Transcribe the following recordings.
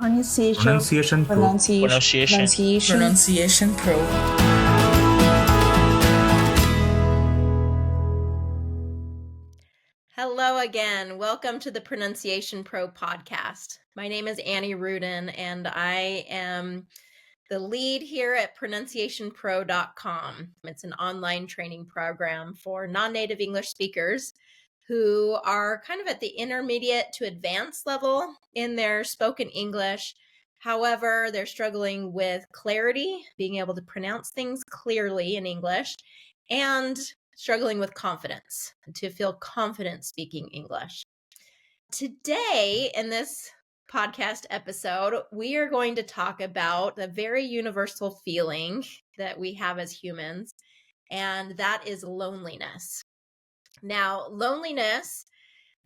Pronunciation Pro. Pronunciation Pro. Hello again. Welcome to the Pronunciation Pro podcast. My name is Annie Rudin, and I am the lead here at pronunciationpro.com. It's an online training program for non-native English speakers who are kind of at the intermediate to advanced level in their spoken English. However, they're struggling with clarity, being able to pronounce things clearly in English, and struggling with confidence, to feel confident speaking English. Today, in this podcast episode, we are going to talk about a very universal feeling that we have as humans, and that is loneliness. Now, loneliness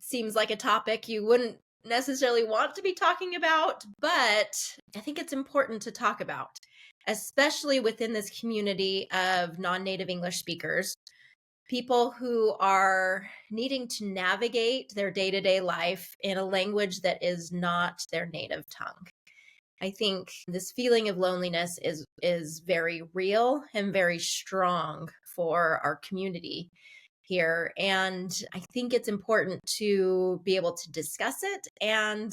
seems like a topic you wouldn't necessarily want to be talking about, but I think it's important to talk about, especially within this community of non-native English speakers, people who are needing to navigate their day-to-day life in a language that is not their native tongue. I think this feeling of loneliness is very real and very strong for our community here. And I think it's important to be able to discuss it and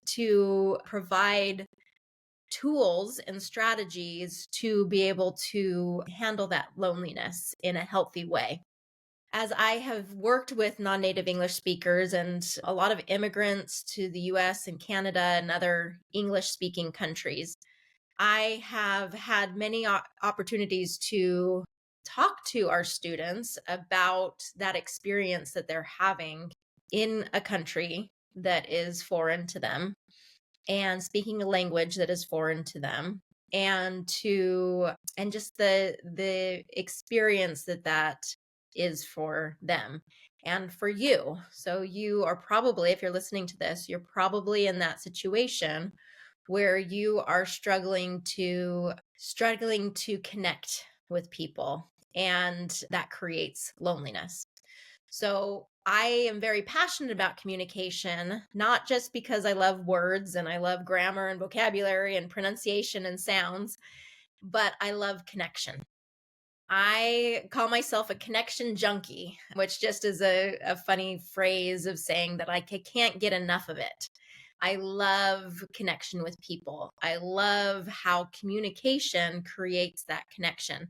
to provide tools and strategies to be able to handle that loneliness in a healthy way. As I have worked with non-native English speakers and a lot of immigrants to the US and Canada and other English-speaking countries, I have had many opportunities to talk to our students about that experience that they're having in a country that is foreign to them and speaking a language that is foreign to them, and just the experience that is for them and for you. So you are probably, if you're listening to this, you're probably in that situation where you are struggling to connect with people, and that creates loneliness. So I am very passionate about communication, not just because I love words and I love grammar and vocabulary and pronunciation and sounds, but I love connection. I call myself a connection junkie, which just is a funny phrase of saying that I can't get enough of it. I love connection with people. I love how communication creates that connection.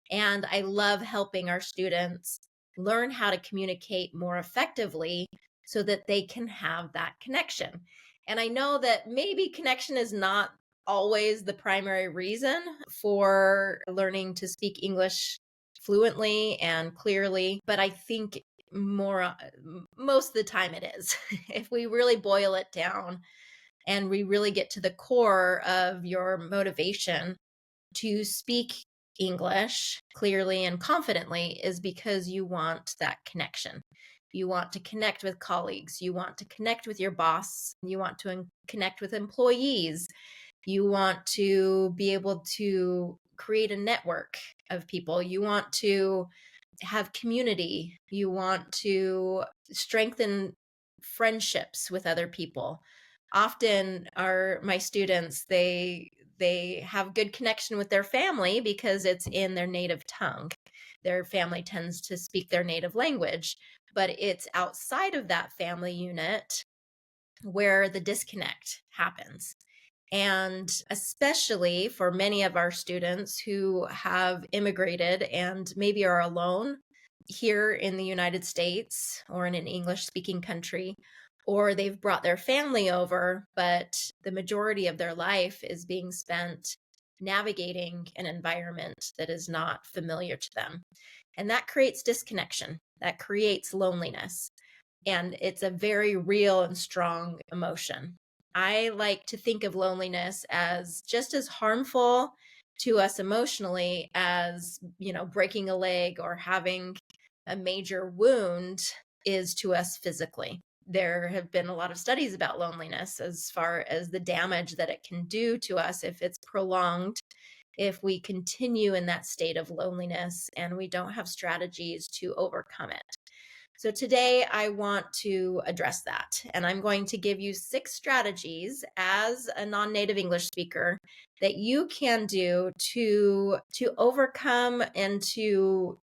And I love helping our students learn how to communicate more effectively so that they can have that connection. And I know that maybe connection is not always the primary reason for learning to speak English fluently and clearly, but I think most of the time it is. If we really boil it down and we really get to the core of your motivation to speak English clearly and confidently, is because you want that connection. You want to connect with colleagues. You want to connect with your boss. You want to connect with employees. You want to be able to create a network of people. You want to have community. You want to strengthen friendships with other people. Often my students, they have good connection with their family because it's in their native tongue. Their family tends to speak their native language, but it's outside of that family unit where the disconnect happens. And especially for many of our students who have immigrated and maybe are alone here in the United States or in an English-speaking country, or they've brought their family over, but the majority of their life is being spent navigating an environment that is not familiar to them. And that creates disconnection, that creates loneliness. And it's a very real and strong emotion. I like to think of loneliness as just as harmful to us emotionally as, breaking a leg or having a major wound is to us physically. There have been a lot of studies about loneliness as far as the damage that it can do to us if it's prolonged, if we continue in that state of loneliness and we don't have strategies to overcome it. So today I want to address that, and I'm going to give you 6 strategies as a non-native English speaker that you can do to overcome and to,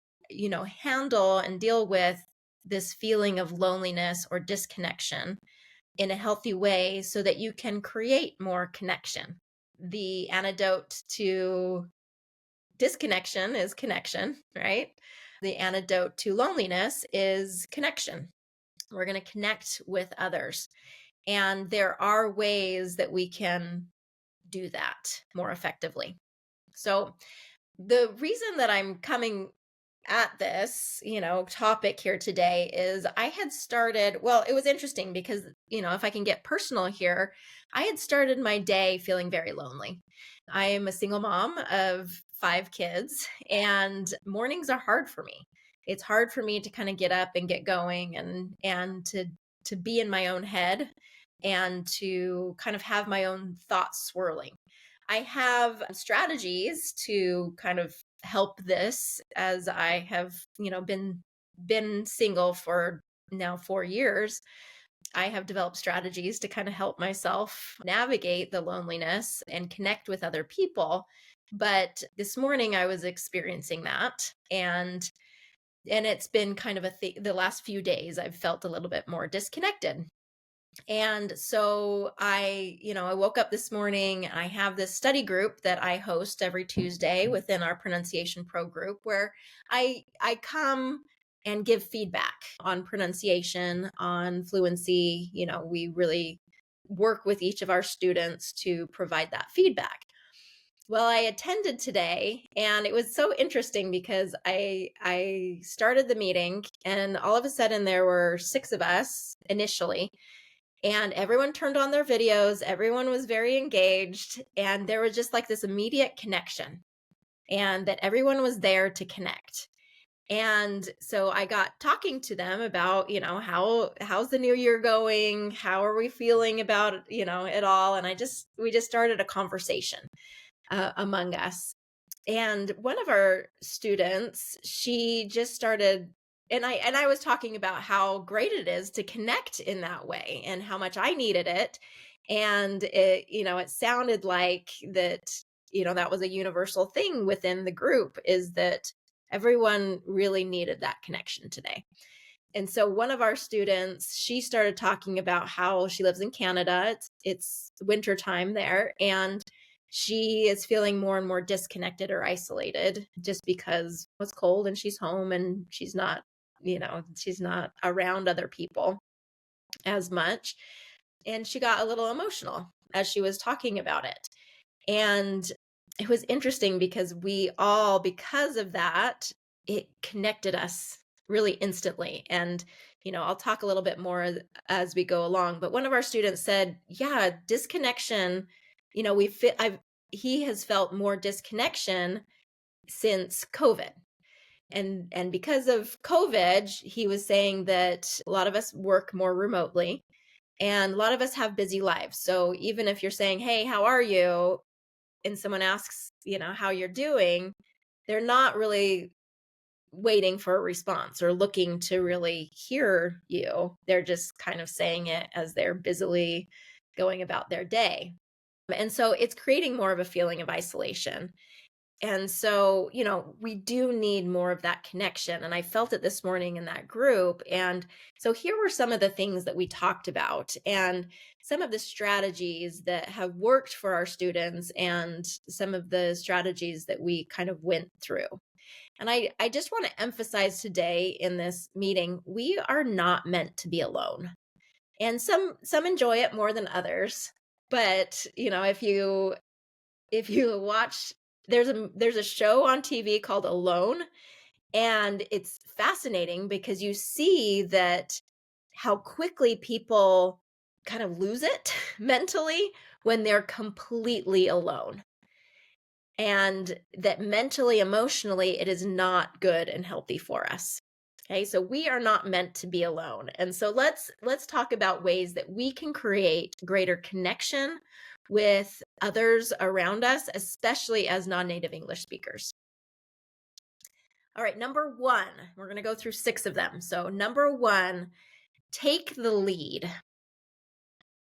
handle and deal with this feeling of loneliness or disconnection in a healthy way so that you can create more connection. The antidote to disconnection is connection, right? The antidote to loneliness is connection. We're going to connect with others. And there are ways that we can do that more effectively. So, the reason that I'm coming at this, topic here today is I had started, well, it was interesting because, if I can get personal here, I had started my day feeling very lonely. I am a single mom of 5 kids, and mornings are hard for me. It's hard for me to kind of get up and get going and to be in my own head and to kind of have my own thoughts swirling. I have strategies to kind of help this as I have, been single for now 4 years. I have developed strategies to kind of help myself navigate the loneliness and connect with other people. But this morning I was experiencing that, and it's been kind of the last few days I've felt a little bit more disconnected. And so I woke up this morning and I have this study group that I host every Tuesday within our Pronunciation Pro group where I come and give feedback on pronunciation, on fluency. We really work with each of our students to provide that feedback. Well, I attended today and it was so interesting because I started the meeting and all of a sudden there were 6 of us initially, and everyone turned on their videos. Everyone was very engaged. And there was just like this immediate connection, and that everyone was there to connect. And so I got talking to them about, how's the new year going? How are we feeling about, it all? And we just started a conversation among us. And one of our students, she just started, and I was talking about how great it is to connect in that way and how much I needed it. And it sounded like that was a universal thing within the group, is that everyone really needed that connection today. And so one of our students, she started talking about how she lives in Canada. It's winter time there, and she is feeling more and more disconnected or isolated just because it's cold and she's home and she's not around other people as much. And she got a little emotional as she was talking about it. And it was interesting because because of that, it connected us really instantly. And, I'll talk a little bit more as we go along. But one of our students said, yeah, disconnection, he has felt more disconnection since COVID. And because of COVID, he was saying that a lot of us work more remotely and a lot of us have busy lives. So even if you're saying, hey, how are you? And someone asks, how you're doing, they're not really waiting for a response or looking to really hear you. They're just kind of saying it as they're busily going about their day. And so it's creating more of a feeling of isolation. And so, we do need more of that connection. And I felt it this morning in that group. And so here were some of the things that we talked about and some of the strategies that have worked for our students and some of the strategies that we kind of went through. And I just want to emphasize today in this meeting, we are not meant to be alone. And some enjoy it more than others. But, if you watch, there's a show on TV called Alone, and it's fascinating because you see that how quickly people kind of lose it mentally when they're completely alone. And that mentally, emotionally, it is not good and healthy for us. Okay, so we are not meant to be alone. And so let's talk about ways that we can create greater connection with others around us, especially as non-native English speakers. All right, number one, we're going to go through 6 of them. So, number one, take the lead.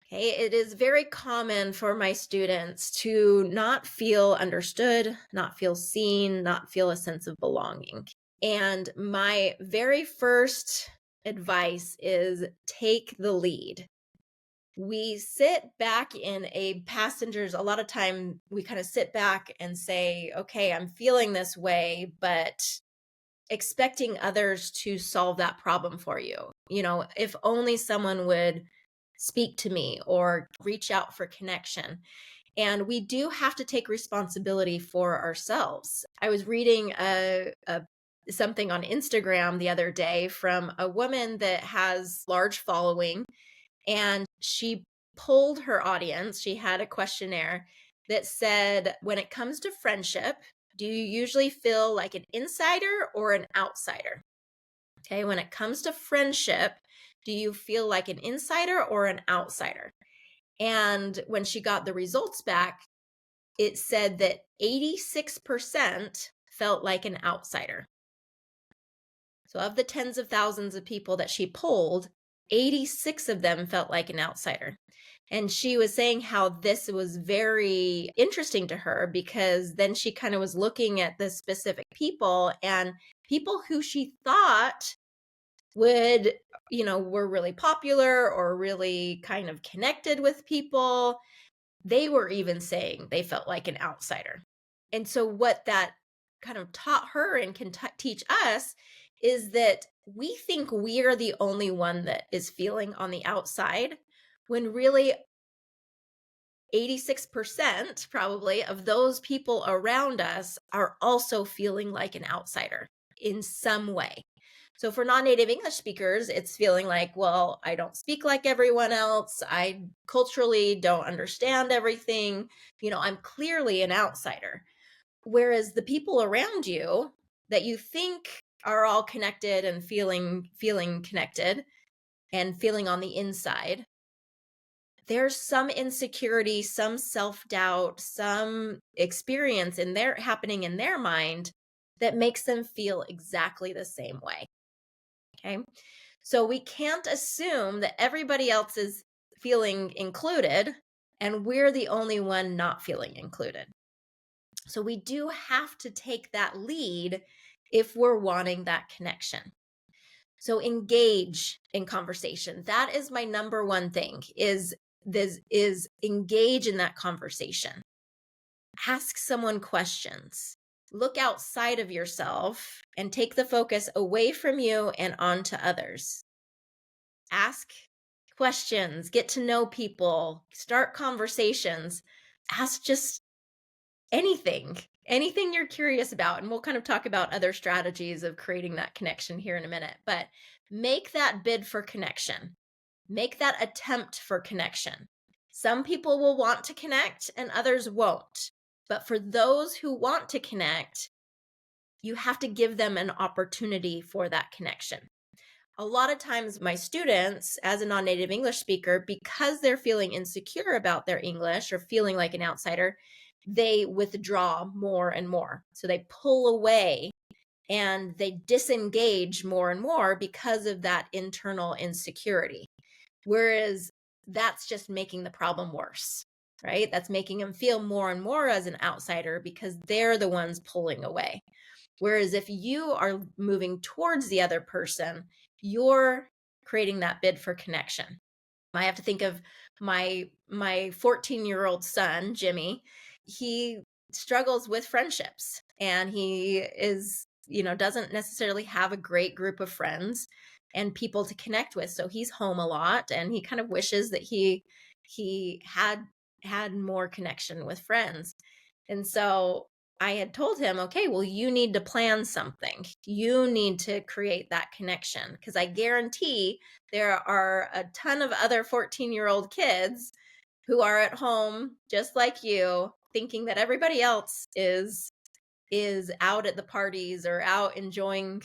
Okay, it is very common for my students to not feel understood, not feel seen, not feel a sense of belonging. And my very first advice is take the lead. We sit back in a passenger's, a lot of time we kind of sit back and say, okay, I'm feeling this way, but expecting others to solve that problem for you. If only someone would speak to me or reach out for connection. And we do have to take responsibility for ourselves. I was reading something on Instagram the other day from a woman that has large following, and she polled her audience. She had a questionnaire that said, when it comes to friendship, do you usually feel like an insider or an outsider? Okay, when it comes to friendship, do you feel like an insider or an outsider? And when she got the results back, it said that 86% felt like an outsider. So, of the tens of thousands of people that she polled, 86 of them felt like an outsider. And she was saying how this was very interesting to her, because then she kind of was looking at the specific people, and people who she thought would, were really popular or really kind of connected with people, they were even saying they felt like an outsider. And so, what that kind of taught her and can teach us is that we think we are the only one that is feeling on the outside, when really 86% probably of those people around us are also feeling like an outsider in some way. So for non-native English speakers, it's feeling like, well, I don't speak like everyone else. I culturally don't understand everything. I'm clearly an outsider. Whereas the people around you that you think are all connected and feeling connected and feeling on the inside, there's some insecurity, some self-doubt, some experience happening in their mind that makes them feel exactly the same way. Okay. So we can't assume that everybody else is feeling included and we're the only one not feeling included. So we do have to take that lead if we're wanting that connection. So engage in conversation. That is my number one thing, is engage in that conversation. Ask someone questions. Look outside of yourself and take the focus away from you and onto others. Ask questions, get to know people, start conversations, ask just anything you're curious about. And we'll kind of talk about other strategies of creating that connection here in a minute, but make that bid for connection. Make that attempt for connection. Some people will want to connect and others won't. But for those who want to connect, you have to give them an opportunity for that connection. A lot of times my students, as a non-native English speaker, because they're feeling insecure about their English or feeling like an outsider, they withdraw more and more. So they pull away and they disengage more and more because of that internal insecurity. Whereas that's just making the problem worse, right? That's making them feel more and more as an outsider because they're the ones pulling away. Whereas if you are moving towards the other person, you're creating that bid for connection. I have to think of my 14-year-old son, Jimmy. He struggles with friendships, and he is, doesn't necessarily have a great group of friends and people to connect with. So he's home a lot, and he kind of wishes that he had more connection with friends. And so I had told him, okay, well, you need to plan something. You need to create that connection, because I guarantee there are a ton of other 14-year-old kids who are at home just like you, thinking that everybody else is out at the parties or out enjoying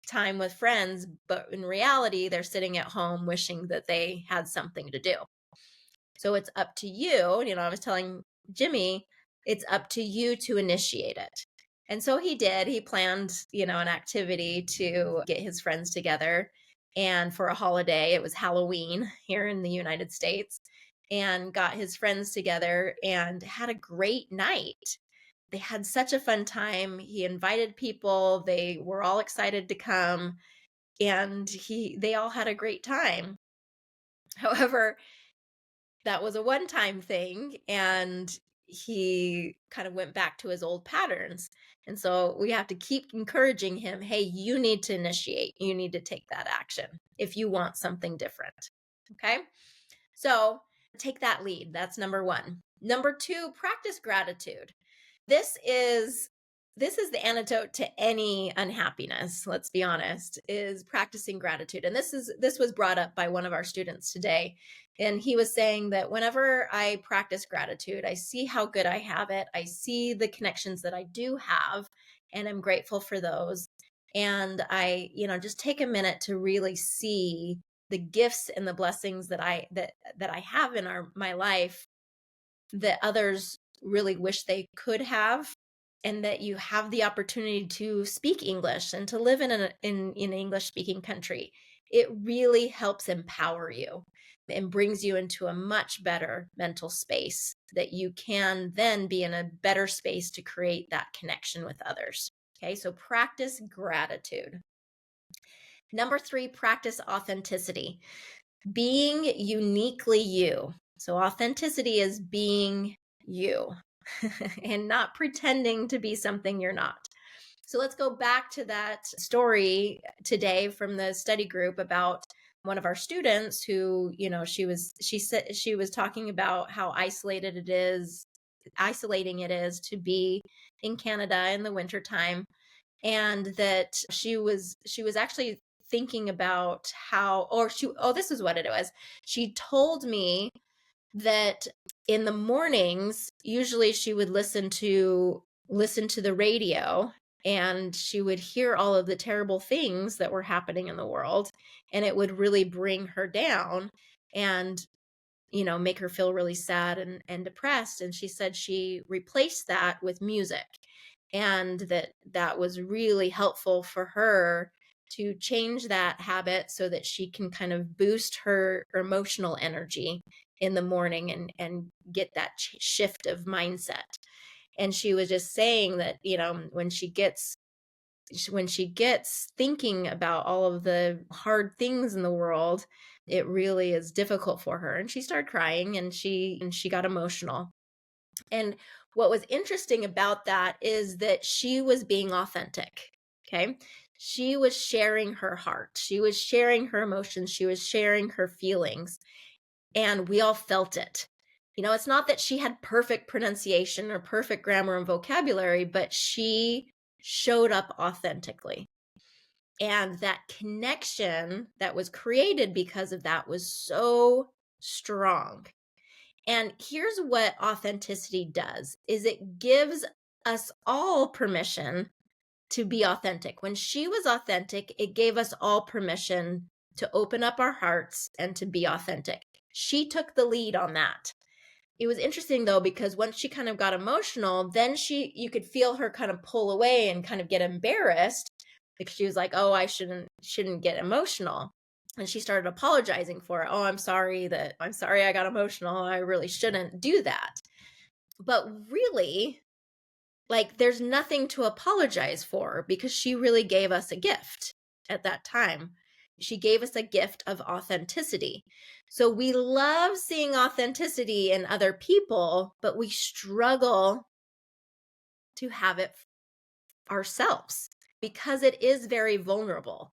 time with friends, but in reality, they're sitting at home wishing that they had something to do. So it's up to you. I was telling Jimmy, it's up to you to initiate it. And so he did. He planned, an activity to get his friends together and for a holiday. It was Halloween here in the United States, and got his friends together and had a great night. They had such a fun time. He invited people. They were all excited to come, and they all had a great time. However, that was a one-time thing, and he kind of went back to his old patterns. And so we have to keep encouraging him, hey, you need to initiate. You need to take that action if you want something different. Okay? So take that lead. That's number 1. Number 2, practice gratitude. This is the antidote to any unhappiness, let's be honest, is practicing gratitude. And this was brought up by one of our students today. And he was saying that whenever I practice gratitude, I see how good I have it. I see the connections that I do have, and I'm grateful for those. And I, just take a minute to really see the gifts and the blessings that I have in my life that others really wish they could have, and that you have the opportunity to speak English and to live in an English speaking country. It really helps empower you and brings you into a much better mental space that you can then be in a better space to create that connection with others. Okay, so practice gratitude. Number 3, practice authenticity. Being uniquely you. So authenticity is being you and not pretending to be something you're not. So let's go back to that story today from the study group about one of our students who, she said she was talking about how isolating it is to be in Canada in the wintertime, and that she was actually thinking about this is what it was. She told me that in the mornings, usually she would listen to the radio, and she would hear all of the terrible things that were happening in the world, and it would really bring her down and make her feel really sad and depressed. And she said she replaced that with music, and that was really helpful for her to change that habit so that she can kind of boost her emotional energy in the morning and get that shift of mindset. And she was just saying that, when she gets thinking about all of the hard things in the world, it really is difficult for her. And she started crying, and she got emotional. And what was interesting about that is that she was being authentic. Okay. She was sharing her heart. She was sharing her emotions. She was sharing her feelings. And we all felt it. It's not that she had perfect pronunciation or perfect grammar and vocabulary, but she showed up authentically. And that connection that was created because of that was so strong. And here's what authenticity does, is it gives us all permission to be authentic. When she was authentic, it gave us all permission to open up our hearts and to be authentic. She took the lead on that. It was interesting though, because once she kind of got emotional, then you could feel her kind of pull away and kind of get embarrassed, because she was like, oh, I shouldn't get emotional. And she started apologizing for it. Oh, I'm sorry I got emotional. I really shouldn't do that. But really, there's nothing to apologize for, because she really gave us a gift at that time. She gave us a gift of authenticity. So we love seeing authenticity in other people, but we struggle to have it ourselves because it is very vulnerable.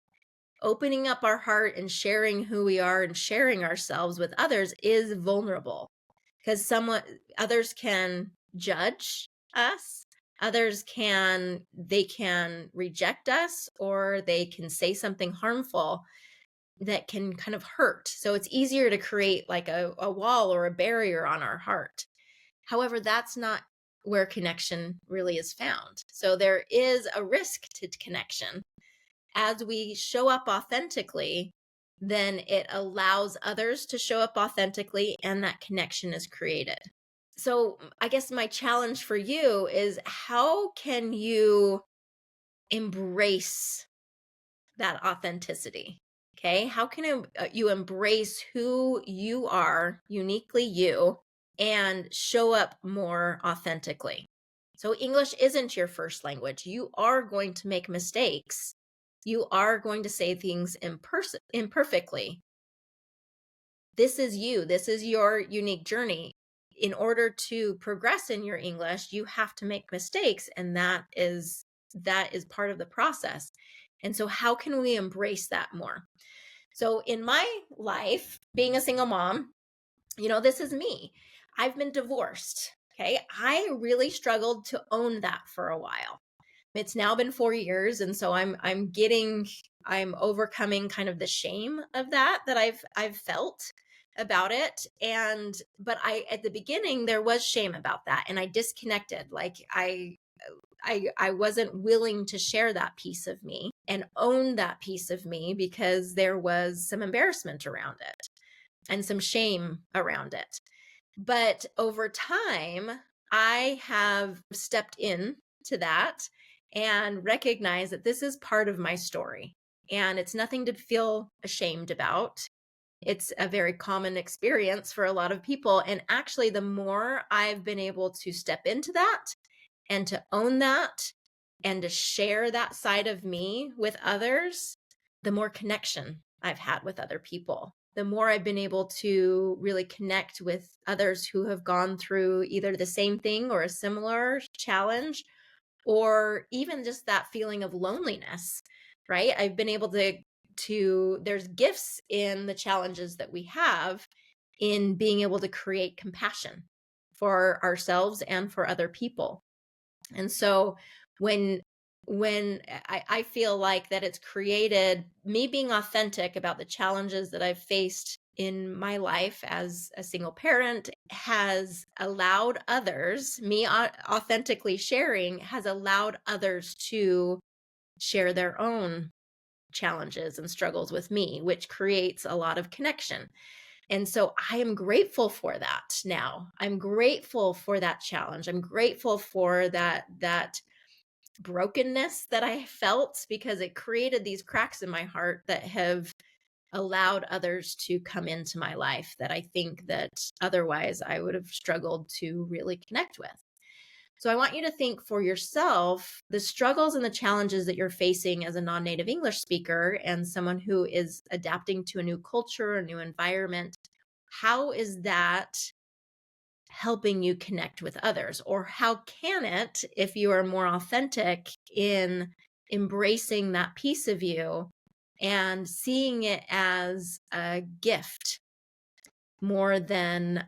Opening up our heart and sharing who we are and sharing ourselves with others is vulnerable, because others can judge us. Others can reject us, or they can say something harmful that can kind of hurt. So it's easier to create like a wall or a barrier on our heart. However, that's not where connection really is found. So there is a risk to connection. As we show up authentically, then it allows others to show up authentically, and that connection is created. So I guess my challenge for you is, how can you embrace that authenticity? Okay. How can you embrace who you are, uniquely you, and show up more authentically? So, English isn't your first language. You are going to make mistakes. You are going to say things imperfectly. This is you. This is your unique journey. In order to progress in your English, you have to make mistakes, and that is part of the process. And so how can we embrace that more? So in my life, being a single mom, this is me. I've been divorced. Okay? I really struggled to own that for a while. It's now been 4 years, and so I'm overcoming kind of the shame of that I've felt about it. But I at the beginning there was shame about that, and I disconnected. Like I wasn't willing to share that piece of me and own that piece of me, because there was some embarrassment around it and some shame around it. But over time, I have stepped in to that and recognized that this is part of my story, and it's nothing to feel ashamed about. It's a very common experience for a lot of people. And actually, the more I've been able to step into that and to own that and to share that side of me with others, the more connection I've had with other people. The more I've been able to really connect with others who have gone through either the same thing or a similar challenge, or even just that feeling of loneliness, right? I've been able there's gifts in the challenges that we have in being able to create compassion for ourselves and for other people. And so when I feel like that it's created me being authentic about the challenges that I've faced in my life as a single parent, has allowed others, me authentically sharing has allowed others to share their own challenges and struggles with me, which creates a lot of connection. And so I am grateful for that now. I'm grateful for that challenge. I'm grateful for that brokenness that I felt, because it created these cracks in my heart that have allowed others to come into my life that I think that otherwise I would have struggled to really connect with. So I want you to think for yourself the struggles and the challenges that you're facing as a non-native English speaker and someone who is adapting to a new culture, a new environment. How is that helping you connect with others? Or how can it, if you are more authentic in embracing that piece of you and seeing it as a gift more than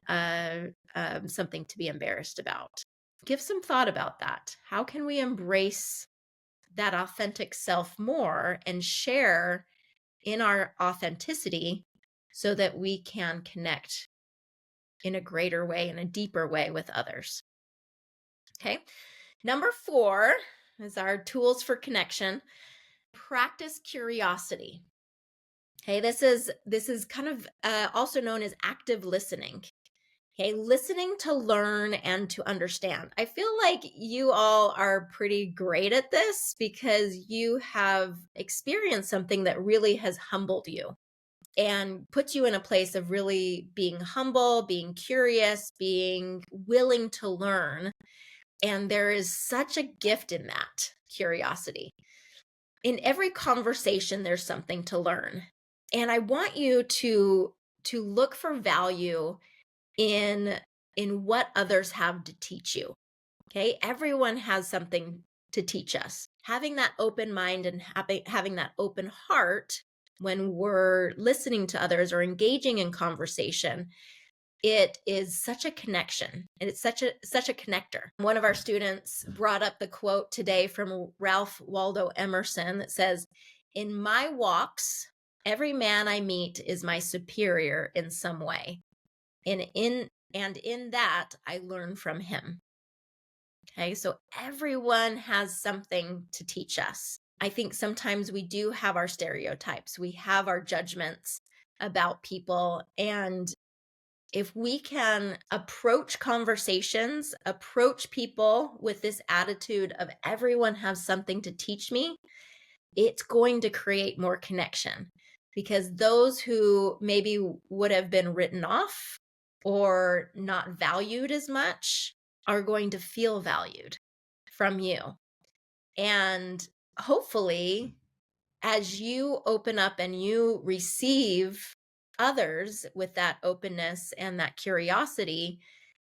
something to be embarrassed about? Give some thought about that. How can we embrace that authentic self more and share in our authenticity so that we can connect in a greater way, in a deeper way with others? Okay. Number 4 is our tools for connection. Practice curiosity. Okay, this is kind of also known as active listening. Okay, listening to learn and to understand. I feel like you all are pretty great at this because you have experienced something that really has humbled you and put you in a place of really being humble, being curious, being willing to learn. And there is such a gift in that curiosity. In every conversation, there's something to learn. And I want you to look for value in what others have to teach you. Okay? Everyone has something to teach us. Having that open mind and having that open heart when we're listening to others or engaging in conversation, it is such a connection, and it's such a connector. One of our students brought up the quote today from Ralph Waldo Emerson that says, "In my walks, every man I meet is my superior in some way. And in that I learn from him." Okay, so everyone has something to teach us. I think sometimes we do have our stereotypes, we have our judgments about people, and If we can approach conversations, approach people with this attitude of everyone has something to teach me, it's going to create more connection, because those who maybe would have been written off or not valued as much are going to feel valued from you. And hopefully, as you open up and you receive others with that openness and that curiosity,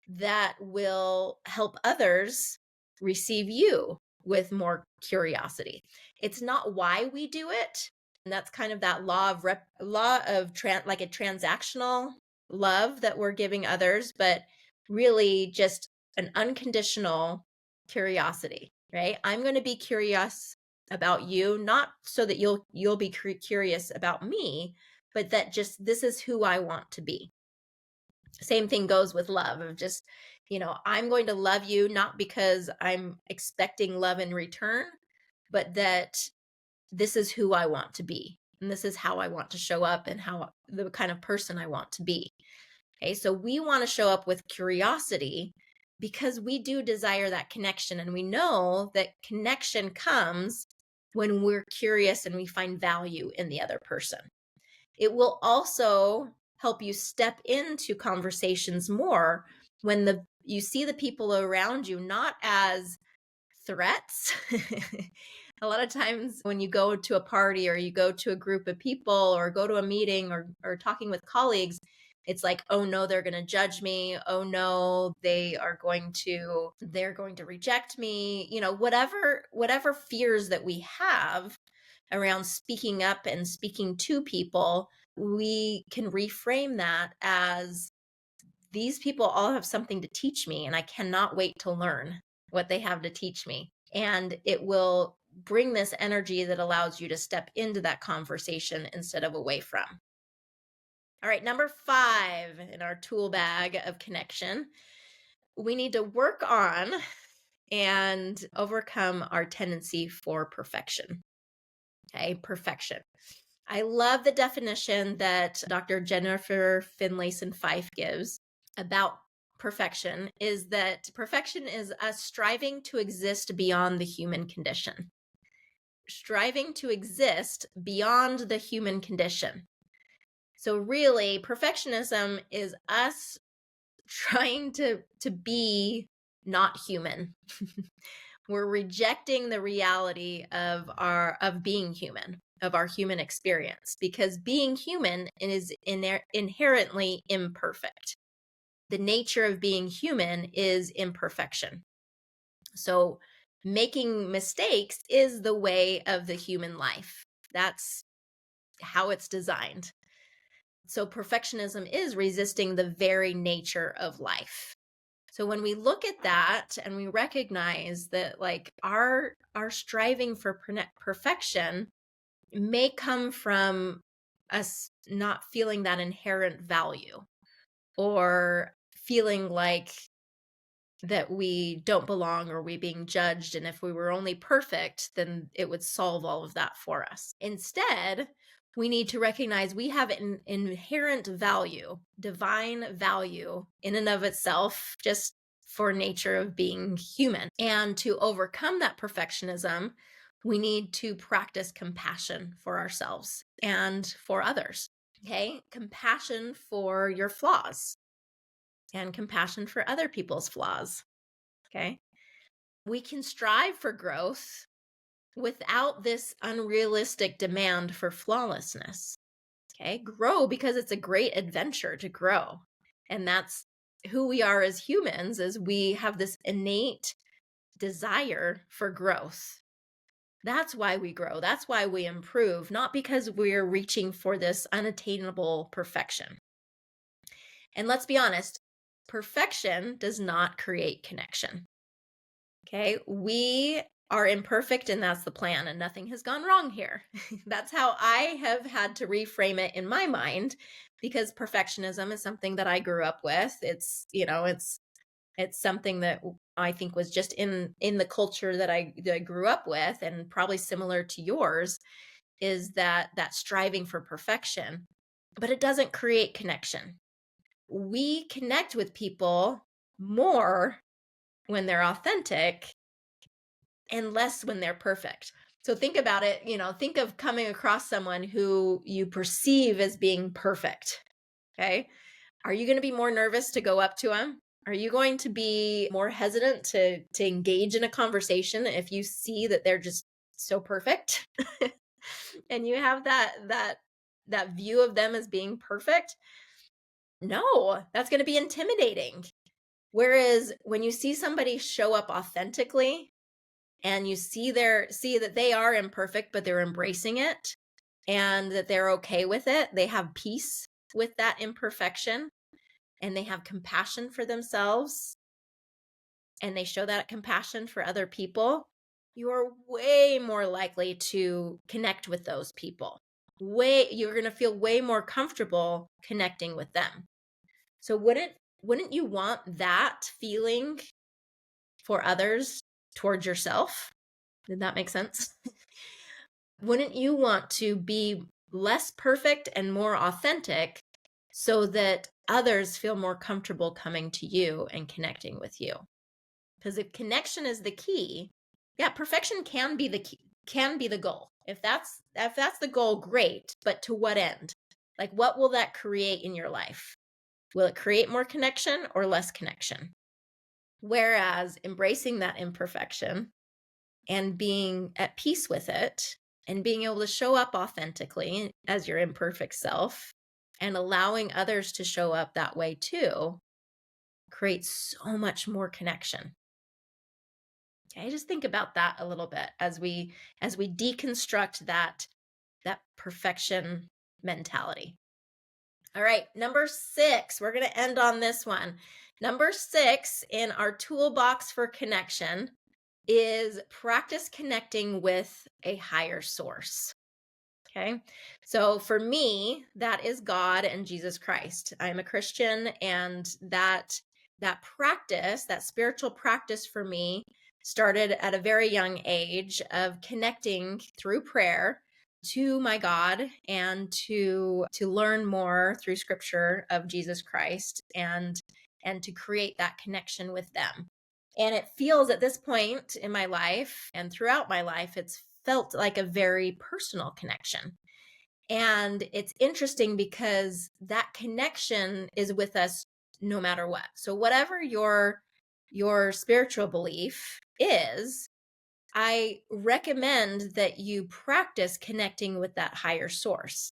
that will help others receive you with more curiosity. It's not why we do it. And that's kind of that like a transactional love that we're giving others, but really just an unconditional curiosity, right? I'm going to be curious about you, not so that you'll be curious about me, but that just this is who I want to be. Same thing goes with love, of just, I'm going to love you not because I'm expecting love in return, but that this is who I want to be. And this is how I want to show up and how the kind of person I want to be. Okay. So we want to show up with curiosity because we do desire that connection. And we know that connection comes when we're curious and we find value in the other person. It will also help you step into conversations more when you see the people around you not as threats. A lot of times when you go to a party or you go to a group of people or go to a meeting or talking with colleagues, it's like, oh no, they're going to judge me. Oh no, they're going to reject me. Whatever fears that we have around speaking up and speaking to people, we can reframe that as, these people all have something to teach me, and I cannot wait to learn what they have to teach me. And it will bring this energy that allows you to step into that conversation instead of away from. All right, number 5 in our tool bag of connection, we need to work on and overcome our tendency for perfection. Okay, perfection. I love the definition that Dr. Jennifer Finlayson Fife gives about perfection, is that perfection is us striving to exist beyond the human condition. Striving to exist beyond the human condition. So really, perfectionism is us trying to be not human. We're rejecting the reality of being human, of our human experience, because being human is inherently imperfect. The nature of being human is imperfection. So making mistakes is the way of the human life. That's how it's designed. So perfectionism is resisting the very nature of life. So when we look at that and we recognize that, like, our striving for perfection may come from us not feeling that inherent value, or feeling like that we don't belong, or we being judged, and if we were only perfect, then it would solve all of that for us. Instead, we need to recognize we have an inherent value, divine value in and of itself, just for nature of being human. And to overcome that perfectionism, we need to practice compassion for ourselves and for others. Okay? Compassion for your flaws and compassion for other people's flaws. Okay? We can strive for growth without this unrealistic demand for flawlessness. Okay? Grow because it's a great adventure to grow. And that's who we are as humans, is we have this innate desire for growth. That's why we grow. That's why we improve, not because we're reaching for this unattainable perfection. And let's be honest, perfection does not create connection. Okay, we are imperfect, and that's the plan, and nothing has gone wrong here. That's how I have had to reframe it in my mind, because perfectionism is something that I grew up with. It's something that I think was just in the culture that I grew up with, and probably similar to yours, is that striving for perfection, but it doesn't create connection. we connect with people more when they're authentic and less when they're perfect. So think about it, think of coming across someone who you perceive as being perfect. Okay. Are you going to be more nervous to go up to them? Are you going to be more hesitant to engage in a conversation if you see that they're just so perfect? And you have that view of them as being perfect? No, that's going to be intimidating. Whereas when you see somebody show up authentically and you see that they are imperfect, but they're embracing it and that they're okay with it, they have peace with that imperfection and they have compassion for themselves and they show that compassion for other people, you are way more likely to connect with those people. You're going to feel way more comfortable connecting with them. So wouldn't you want that feeling for others towards yourself? Did that make sense? Wouldn't you want to be less perfect and more authentic so that others feel more comfortable coming to you and connecting with you? Because if connection is the key, yeah, perfection can be the key, can be the goal. If that's the goal, great, but to what end? Like, what will that create in your life? Will it create more connection or less connection? Whereas embracing that imperfection and being at peace with it and being able to show up authentically as your imperfect self and allowing others to show up that way too creates so much more connection. Okay, just think about that a little bit as we deconstruct that perfection mentality. All right, number 6, we're going to end on this one. Number 6 in our toolbox for connection is practice connecting with a higher source. Okay. So for me, that is God and Jesus Christ. I'm a Christian, and that practice, that spiritual practice for me started at a very young age of connecting through prayer to my God and to learn more through scripture of Jesus Christ and to create that connection with them. And it feels at this point in my life and throughout my life, it's felt like a very personal connection. And it's interesting because that connection is with us no matter what. So whatever your spiritual belief is, I recommend that you practice connecting with that higher source.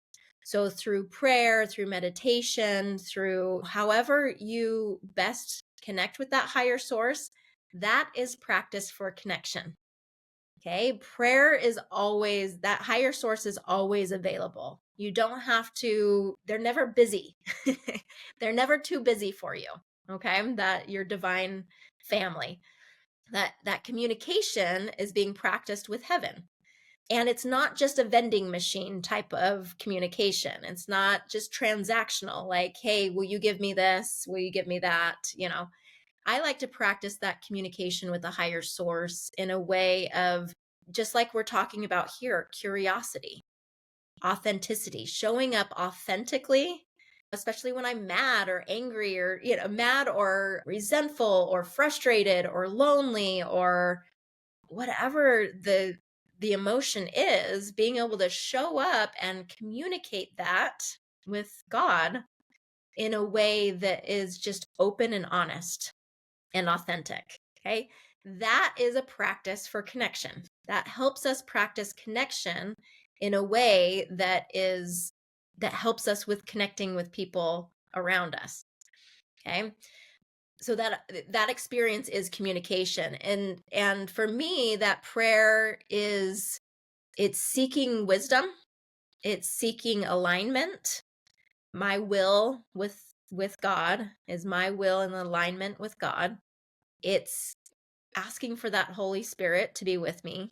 So through prayer, through meditation, through however you best connect with that higher source, that is practice for connection. Okay. Prayer is always, that higher source is always available. You don't have to, they're never busy. They're never too busy for you. Okay. That your divine family, that communication is being practiced with heaven. And it's not just a vending machine type of communication. It's not just transactional, like, hey, will you give me this? Will you give me that? I like to practice that communication with a higher source in a way of, just like we're talking about here, curiosity, authenticity, showing up authentically, especially when I'm mad or angry or, mad or resentful or frustrated or lonely or whatever the emotion is, being able to show up and communicate that with God in a way that is just open and honest and authentic. Okay. That is a practice for connection. That helps us practice connection in a way that helps us with connecting with people around us. Okay. So that experience is communication. And for me, that prayer it's seeking wisdom. It's seeking alignment. My will with God is my will in alignment with God. It's asking for that Holy Spirit to be with me.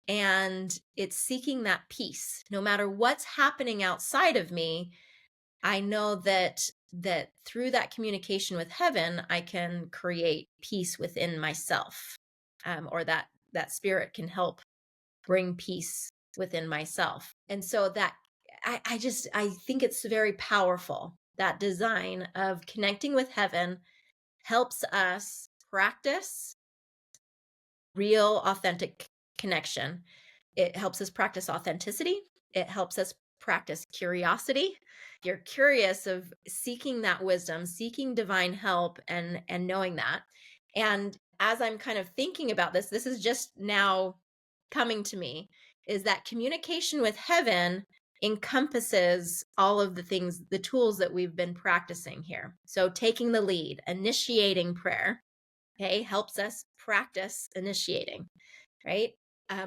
And it's seeking that peace. No matter what's happening outside of me, I know that through that communication with heaven, I can create peace within myself, or that spirit can help bring peace within myself. And so that I think it's very powerful. that design of connecting with heaven helps us practice real, authentic connection. It helps us practice authenticity. It helps us practice curiosity. You're curious of seeking that wisdom, seeking divine help, and knowing that. And as I'm kind of thinking about this is just now coming to me, is that communication with heaven encompasses all of the things, the tools that we've been practicing here. So taking the lead, initiating prayer, okay, helps us practice initiating, right?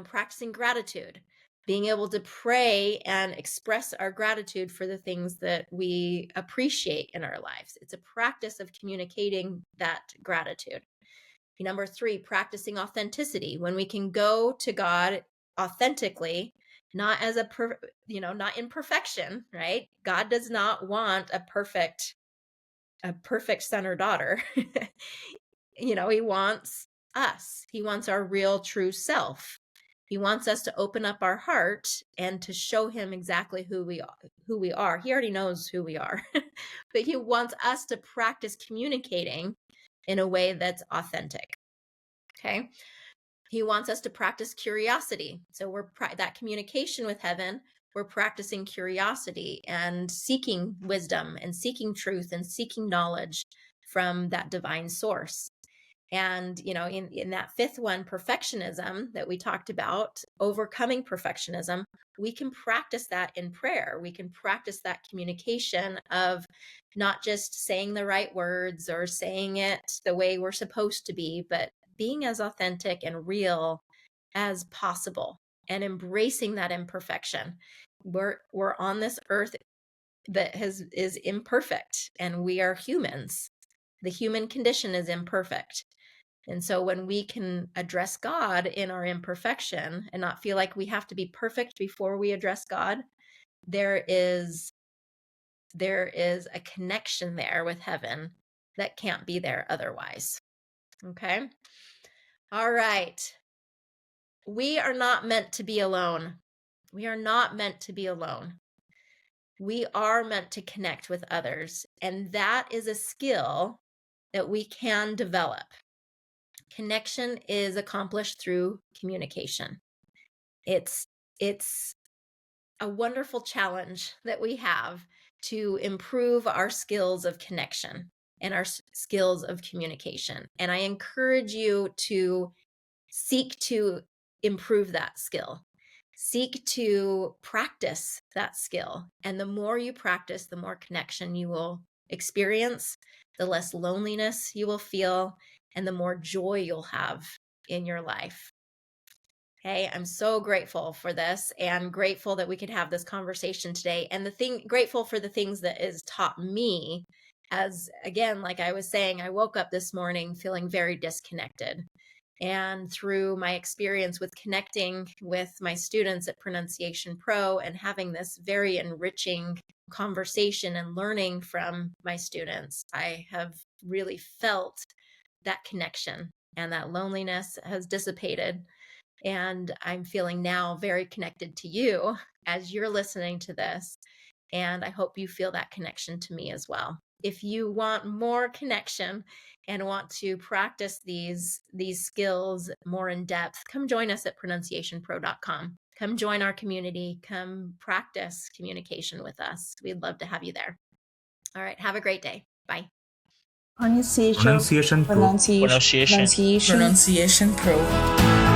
Practicing gratitude, being able to pray and express our gratitude for the things that we appreciate in our lives. It's a practice of communicating that gratitude. Number 3, practicing authenticity, when we can go to God authentically, not as not in perfection, right? God does not want a perfect son or daughter. He wants us. He wants our real, true self. He wants us to open up our heart and to show him exactly who we are. He already knows who we are, but he wants us to practice communicating in a way that's authentic. Okay. He wants us to practice curiosity. So that communication with heaven, we're practicing curiosity and seeking wisdom and seeking truth and seeking knowledge from that divine source. And, in that 5th one, perfectionism that we talked about, overcoming perfectionism, we can practice that in prayer. We can practice that communication of not just saying the right words or saying it the way we're supposed to be, but being as authentic and real as possible and embracing that imperfection. We're on this earth that is imperfect, and we are humans. The human condition is imperfect. And so when we can address God in our imperfection and not feel like we have to be perfect before we address God, there is a connection there with heaven that can't be there otherwise. Okay? All right. We are not meant to be alone. We are not meant to be alone. We are meant to connect with others, and that is a skill that we can develop. Connection is accomplished through communication. It's a wonderful challenge that we have to improve our skills of connection and our skills of communication. And I encourage you to seek to improve that skill. Seek to practice that skill. And the more you practice, the more connection you will experience, the less loneliness you will feel, and the more joy you'll have in your life. Okay, I'm so grateful for this and grateful that we could have this conversation today. And grateful for the things that has taught me, as again, like I was saying, I woke up this morning feeling very disconnected. And through my experience with connecting with my students at Pronunciation Pro and having this very enriching conversation and learning from my students, I have really felt that connection, and that loneliness has dissipated. And I'm feeling now very connected to you as you're listening to this. And I hope you feel that connection to me as well. If you want more connection and want to practice these skills more in depth, come join us at pronunciationpro.com. Come join our community. Come practice communication with us. We'd love to have you there. All right. Have a great day. Bye. Pronunciation Pro. Pronunciation Pro. Pronunciation Pro.